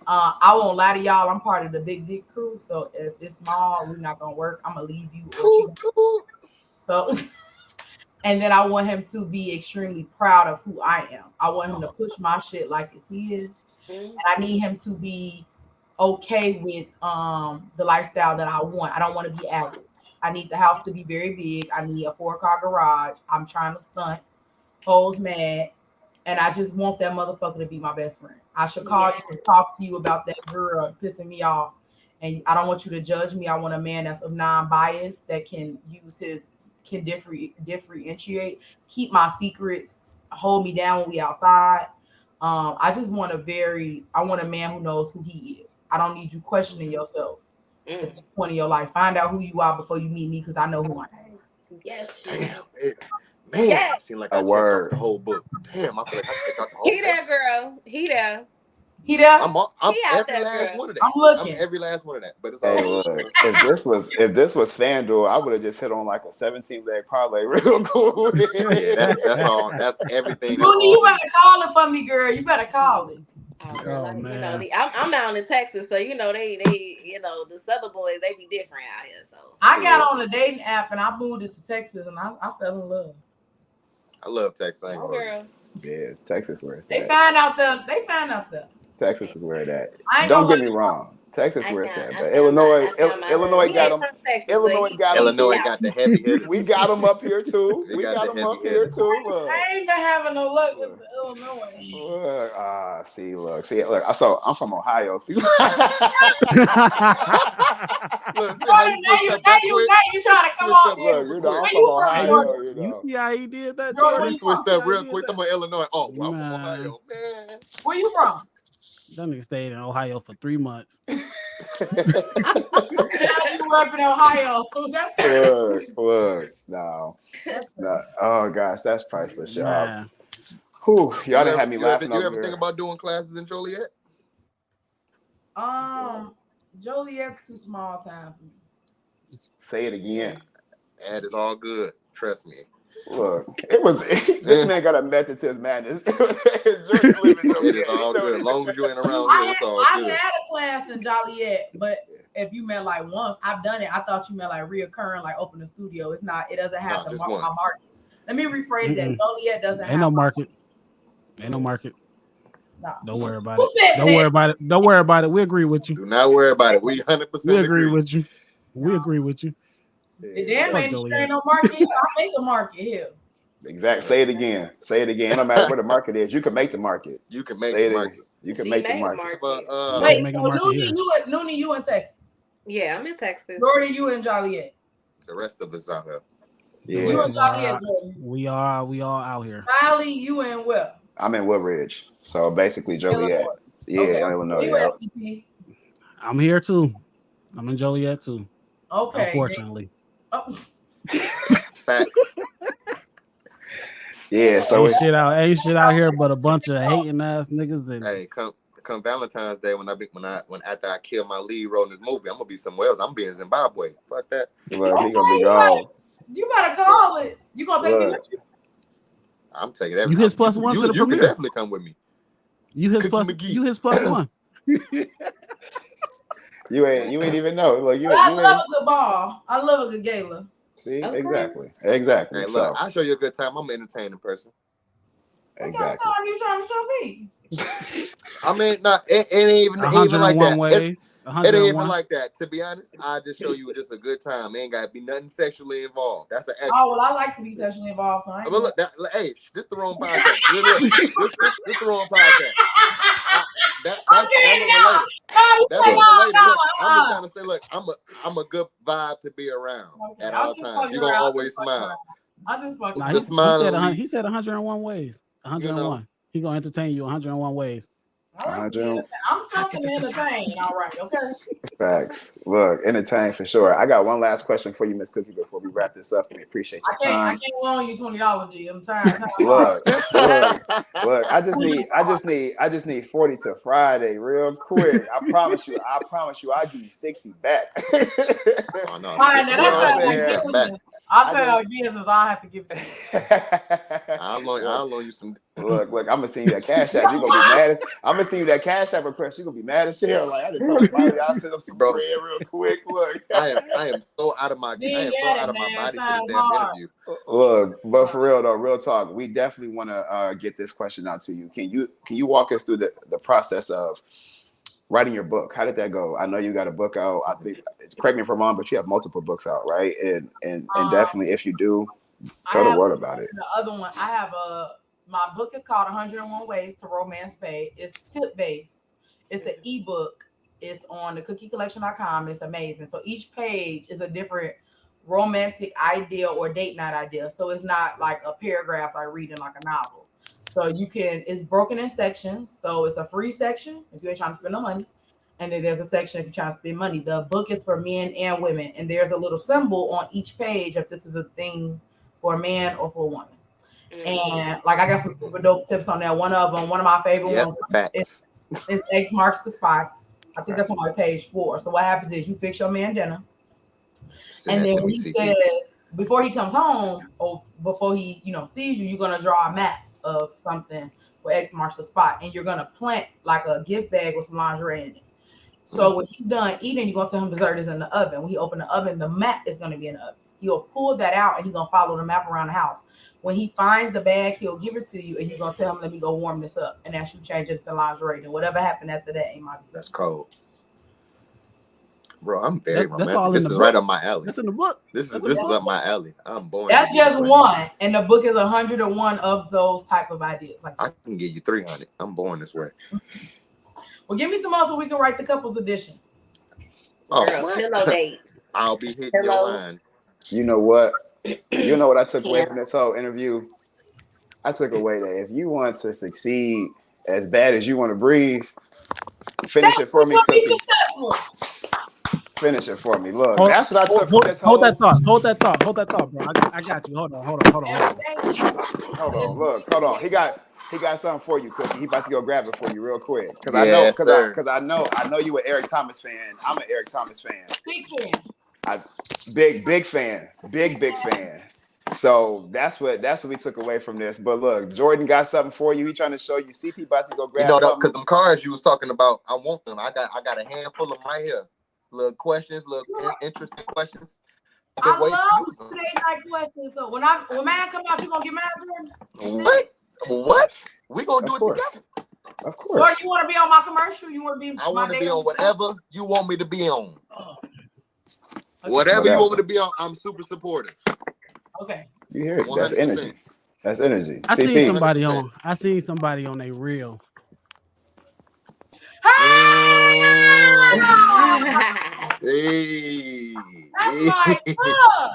I won't lie to y'all. I'm part of the big dick crew. So if it's small, we're not gonna work. I'm gonna leave you. So, and then I want him to be extremely proud of who I am. I want him to push my shit like it's his. And I need him to be okay with the lifestyle that I want. I don't want to be average. I need the house to be very big. I need a 4-car garage. I'm trying to stunt. Hoes mad. And I just want that motherfucker to be my best friend. I should call you and talk to you about that girl pissing me off. And I don't want you to judge me. I want a man that's of non-bias, that can differentiate, keep my secrets, hold me down when we outside. I just want a man who knows who he is. I don't need you questioning yourself at this point in your life. Find out who you are before you meet me, because I know who I am. Yes. Man, Yes. I seem like I checked out the whole book. Damn, I feel like I checked out the whole book. He there, girl. He there. I'm every there, last girl. one of that. I'm looking. I'm every last one of that. But it's Hey, all look, if this was FanDuel, I would have just hit on like a 17-leg parlay real cool. Yeah, that's all. That's everything. Mooney, you better call it for me, girl. You better call it. Oh, man. You know, I'm out in Texas, so you know they you know the Southern boys, they be different out here. So I got on a dating app and I moved it to Texas and I fell in love. I love Texas. oh, girl. Yeah, Texas where it's They at. find out there. Texas is where it at. I ain't Don't gonna get me wrong. Texas where it's at, but Illinois Illinois got them. Illinois got them. Illinois got the heavy hitters. We got them up here too. We got them up here too. I ain't been having no luck with the Illinois. See, look. So I'm from Ohio. See, Look, now you trying to come on. Look, you know, I'm from Ohio. You see how he did that? He switched up real quick. I'm from Illinois. Oh, well, I'm from Ohio, man. Where you from? That nigga stayed in Ohio for 3 months. You grew up in Ohio. Look, no. Oh gosh, that's priceless, y'all. Man. Whew, y'all didn't have me laughing. You ever think about doing classes in Joliet? Joliet's too small time for me. Say it again. That is all good. Trust me. Look, this man got a method to his madness. It is all good. As long as you ain't around here, it's all good. I had a class in Joliet, but if you meant like once, I've done it. I thought you meant like reoccurring, like open a studio. It's not. It doesn't have my market. Let me rephrase that. Joliet doesn't have. Ain't no market. Ain't no market. No. Don't worry about it. Don't worry about it. Don't worry about it. We agree with you. Do not worry about it. We 100% agree with you. We agree with you. It damn ain't straight no market. I make a market here. Exactly. Say it again. Say it again. No matter where the market is, you can make the market. You can make the market. You can make the market. Wait, so Noonie, you in Texas? Yeah, I'm in Texas. Jordan, you in Joliet? The rest of us out here. Yeah. You in Joliet, Jordan? We all out here. Riley, you in where? I'm in Woodridge. So basically Joliet. Illinois. Yeah, okay. Illinois. Yeah. I'm here too. I'm in Joliet too. Okay. Unfortunately. Facts. Yeah, so ain't shit out here but a bunch of hating ass niggas. Hey, come Valentine's Day when after I kill my lead role in this movie, I'm gonna be somewhere else. I'm gonna be in Zimbabwe. Fuck that. Well, he gonna be gone. You better call it. You gonna take it with you? I'm taking everything. You his plus one to the premiere. You can definitely come with me. You his plus one. You ain't even know. Like I love a good ball. I love a good gala. See, okay. exactly. Hey, look, I'll show you a good time. I'm an entertaining person. Exactly. What kind of time you trying to show me? I mean, it ain't even like that. Ways. It ain't even like that. To be honest, I just show you just a good time. It ain't got to be nothing sexually involved. That's an extra. Oh well, I like to be sexually involved. So I ain't look, hey, this the wrong podcast. This the wrong podcast. That's unrelated. That's unrelated. Look, I'm just trying to say, look, I'm a good vibe to be around at all times. You're gonna always smile. I just fucking. He said 101 ways. 101. He gonna entertain you 101 ways. I'm something to entertain. All right, okay. Facts. Look, entertain for sure. I got one last question for you, Miss Cookie, before we wrap this up. We appreciate your time. I can't loan you $20, G. I'm tired. Look. I just need 40 to Friday, real quick. I promise you, I'll give you 60 back. Oh no. All right, now that's business. I said our business. I'll have to give it to you. I'll loan you some. Look, I'm gonna send you that cash app. You're gonna be mad as I'm gonna send you that cash app request. You're gonna be mad as hell. Like I didn't tell somebody I'll send up some bread real quick. Look. I am so out of my body to this damn interview. Look, but for real though, real talk, we definitely wanna get this question out to you. Can you walk us through the process of writing your book? How did that go? I know you got a book out. I think, correct me if I'm wrong, but you have multiple books out, right? And definitely, if you do, tell the world about it. The other one, I have my book is called 101 Ways to Romance Bae. It's tip based. It's an ebook. It's on the cookiecollection.com. It's amazing. So each page is a different romantic idea or date night idea. So it's not like a paragraph I read in like a novel. So it's broken in sections. So it's a free section if you ain't trying to spend no money. And then there's a section if you're trying to spend money. The book is for men and women. And there's a little symbol on each page if this is a thing for a man or for a woman. And like I got some super dope tips on that. One of my favorite ones is X marks the spot. I think that's on my page 4. So what happens is you fix your man dinner. And then when he says, before he comes home or before he, sees you, you're gonna draw a map of something where X marks the spot, and you're gonna plant like a gift bag with some lingerie in it. So when he's done eating, you're gonna tell him dessert is in the oven. When he open the oven, the map is gonna be in the oven. He'll pull that out and he's gonna follow the map around the house. When he finds the bag, he'll give it to you, and you're gonna tell him, "Let me go warm this up." And as you change it to lingerie, and whatever happened after that ain't my business. That's cold. Bro, I'm very romantic. That's all this in the is book. Right up my alley. That's in the book. This is up my alley. I'm born. That's just one, and the book is 101 of those type of ideas. Like I can give you 300. I'm born this way. Well, give me some more so we can write the couples edition. Oh, pillow dates. I'll be hitting your line. You know what? You know what I took away from this whole interview? I took away that if you want to succeed as bad as you want to breathe, finish it for me, Cookie. Finish it for me. Look, that's what I took from this whole... Hold that thought, bro. I got you. Hold on. Hold on. Look, hold on. He got something for you, Cookie. He about to go grab it for you real quick. Because I know you an Eric Thomas fan. I'm an Eric Thomas fan. Big fan. Big fan. Big fan. So that's what we took away from this. But look, Jordan got something for you. He trying to show you. CP about to go grab something. Because them cards you was talking about, I want them. I got a handful of them right here. Little questions, interesting questions. I love today night questions. So when man come out, you gonna get mad, Jordan? What? We gonna do it together. Of course. Or you want to be on my commercial? You want to be? I want to be on whatever you want me to be on. Okay. Whatever you want me to be on, I'm super supportive. Okay. You hear it? 100%. That's energy. I seen somebody on a reel. Hey. That's my club.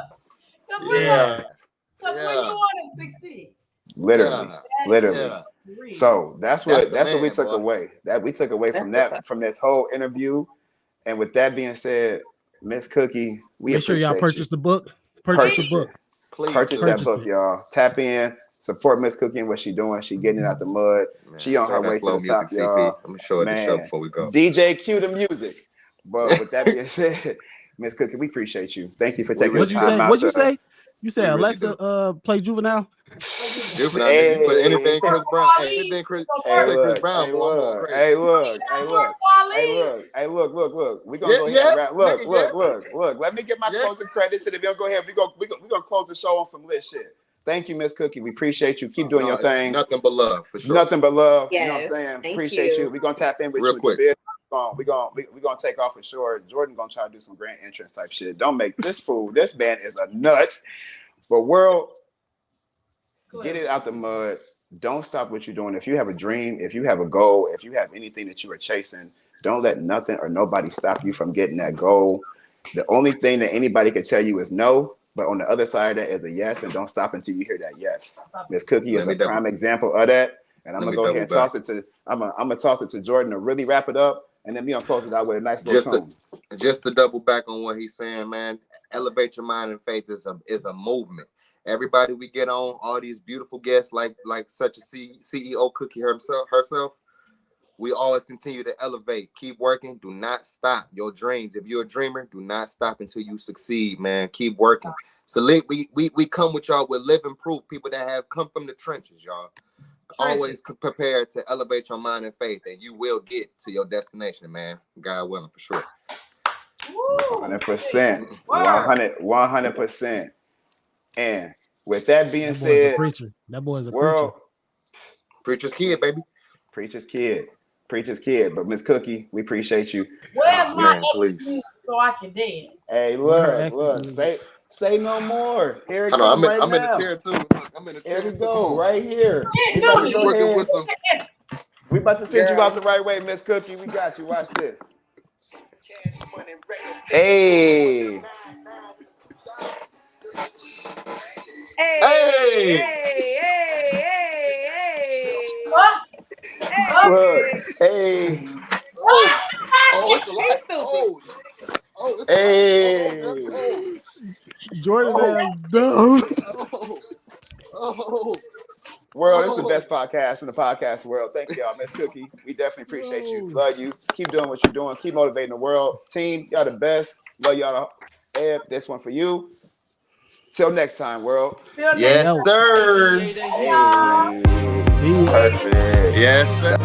Because when you want to succeed. Literally. So that's what we took away. That we took away from this whole interview. And with that being said, Miss Cookie, we make sure y'all purchase the book. Purchase the book. Please purchase that book, y'all. Tap in, support Miss Cookie and what she doing. She getting it out the mud. Man, she on her way to the top, y'all. I'm gonna show the show before we go. DJ, cue the music. But with that being said, Miss Cookie, we appreciate you. Thank you for taking the time out. What'd you say? You said Alexa play Juvenile? Juvenile, hey, put anything Chris Brown. Anything Chris Brown. Hey, look. We gonna go ahead. Look. Let me get my closing credits, and then we'll go ahead. We gonna close the show on some lit shit. Thank you, Miss Cookie. We appreciate you. Keep doing your thing. Nothing but love, for sure. Nothing but love. Yes, you know what I'm saying? Appreciate you. We're gonna tap in with real you quick. We're gonna take off for sure. Jordan gonna try to do some grand entrance type shit. Don't make this fool. This man is a nut. But world, get it out the mud. Don't stop what you're doing. If you have a dream, if you have a goal, if you have anything that you are chasing, don't let nothing or nobody stop you from getting that goal. The only thing that anybody can tell you is no, but on the other side of that is a yes, and don't stop until you hear that yes. Miss Cookie is a prime example of that. And I'm gonna go ahead and toss it to Jordan to really wrap it up, and then we gonna close it out with a nice little tone. Just to double back on what he's saying, man. Elevate your mind and faith is a movement. Everybody we get on, all these beautiful guests like such a CEO Cookie herself, we always continue to elevate. Keep working. Do not stop your dreams. If you're a dreamer, do not stop until you succeed, man. Keep working. So we come with y'all with living proof, people that have come from the trenches, y'all. Always prepared to elevate your mind and faith, and you will get to your destination, man. God willing, for sure. 100%. 100%. And with that being said, that boy's a world preacher's kid, baby. Preacher's kid. But Miss Cookie, we appreciate you. Where's my excuse so I can dance? Hey, look. Say no more. Here it goes. I'm right in now. the chair too. I'm in the chair. Here we go. Right here. We about to send you out the right way, Miss Cookie. We got you. Watch this. Hey. What? Look. Hey. It's a lot. Hey. Jordan is dumb. best podcast in the podcast world. Thank y'all, Miss Cookie. We definitely appreciate you. Love you. Keep doing what you're doing. Keep motivating the world. Team, y'all the best. Love y'all. Ed, this one for you. Till next time, world. Yes, sir. Hey. Perfect. Yes, sir.